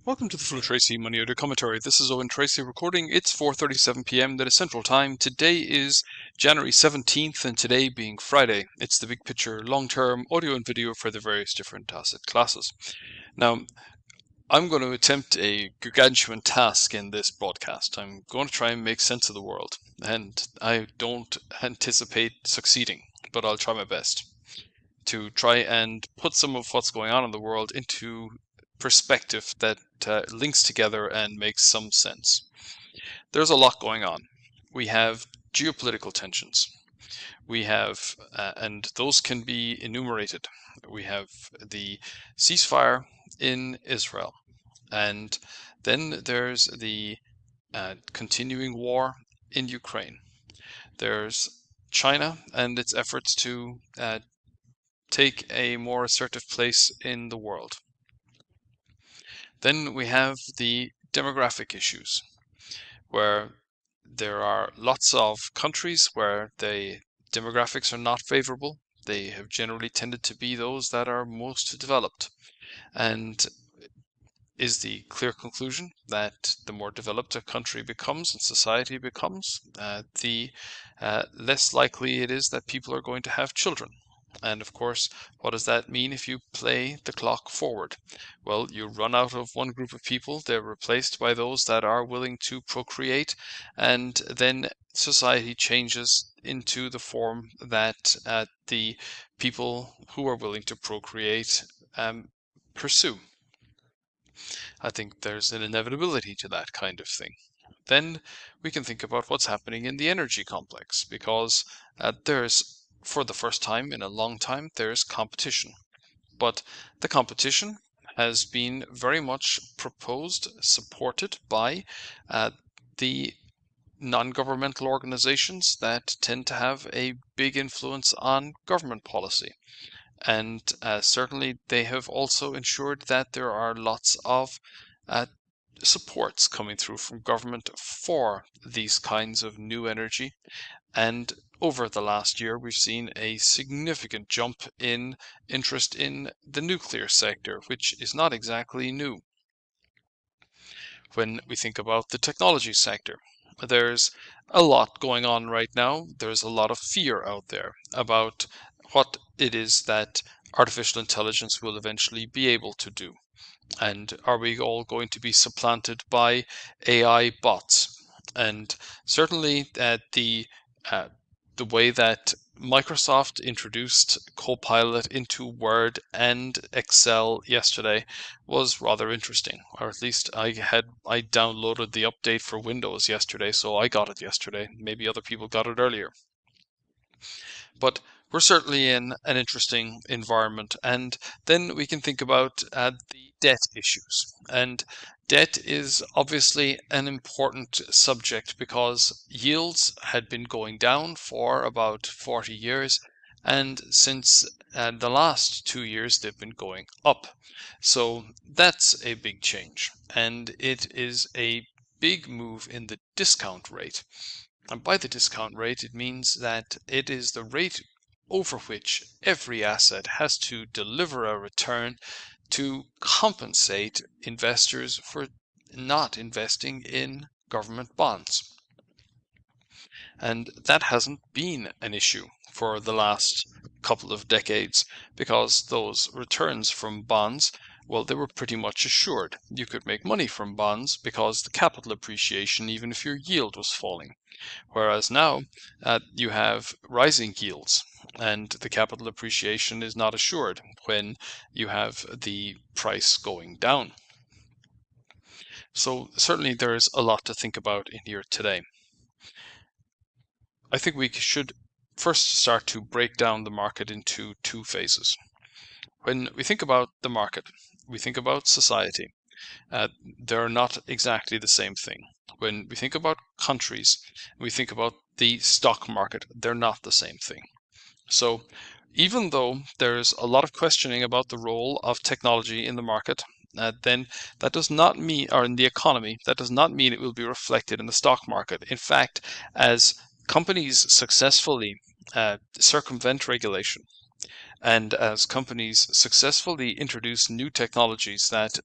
Welcome to the Full Tracy Money Audio Commentary. This is Owen Tracy recording. It's 4:37 p.m. That is Central Time. Today is January 17th, and today being Friday, it's the big picture, long-term audio and video for the various different asset classes. Now, I'm going to attempt a gargantuan task in this broadcast. I'm going to try and make sense of the world, and I don't anticipate succeeding, but I'll try my best to try and put some of what's going on in the world into perspective that links together and makes some sense. There's a lot going on. We have geopolitical tensions. We have, and those can be enumerated. We have the ceasefire in Israel, and then there's the continuing war in Ukraine. There's China and its efforts to take a more assertive place in the world. Then we have the demographic issues, where there are lots of countries where the demographics are not favorable. They have generally tended to be those that are most developed. And is the clear conclusion that the more developed a country becomes and society becomes, the less likely it is that people are going to have children. And of course, what does that mean if you play the clock forward? Well, you run out of one group of people, they're replaced by those that are willing to procreate, and then society changes into the form that the people who are willing to procreate pursue. I think there's an inevitability to that kind of thing. Then we can think about what's happening in the energy complex, because there's, for the first time in a long time, there's competition. But the competition has been very much proposed, supported by the non-governmental organizations that tend to have a big influence on government policy. And certainly they have also ensured that there are lots of supports coming through from government for these kinds of new energy. And over the last year, we've seen a significant jump in interest in the nuclear sector, which is not exactly new. When we think about the technology sector, there's a lot going on right now. There's a lot of fear out there about what it is that artificial intelligence will eventually be able to do. And are we all going to be supplanted by AI bots? And certainly the way that Microsoft introduced Copilot into Word and Excel yesterday was rather interesting, or at least I downloaded the update for Windows yesterday, so I got it yesterday. Maybe other people got it earlier. But we're certainly in an interesting environment. And then we can think about the debt issues. And debt is obviously an important subject because yields had been going down for about 40 years. And since the last 2 years, they've been going up. So that's a big change. And it is a big move in the discount rate. And by the discount rate, it means that it is the rate over which every asset has to deliver a return to compensate investors for not investing in government bonds. And that hasn't been an issue for the last couple of decades because those returns from bonds, well, they were pretty much assured. You could make money from bonds because the capital appreciation, even if your yield was falling. Whereas now you have rising yields and the capital appreciation is not assured when you have the price going down. So certainly there's a lot to think about in here today. I think we should first start to break down the market into two phases. When we think about the market, we think about society. They're not exactly the same thing. When we think about countries, we think about the stock market, they're not the same thing. So even though there's a lot of questioning about the role of technology in the market, then that does not mean, or in the economy, that does not mean it will be reflected in the stock market. In fact, as companies successfully circumvent regulation, and as companies successfully introduce new technologies that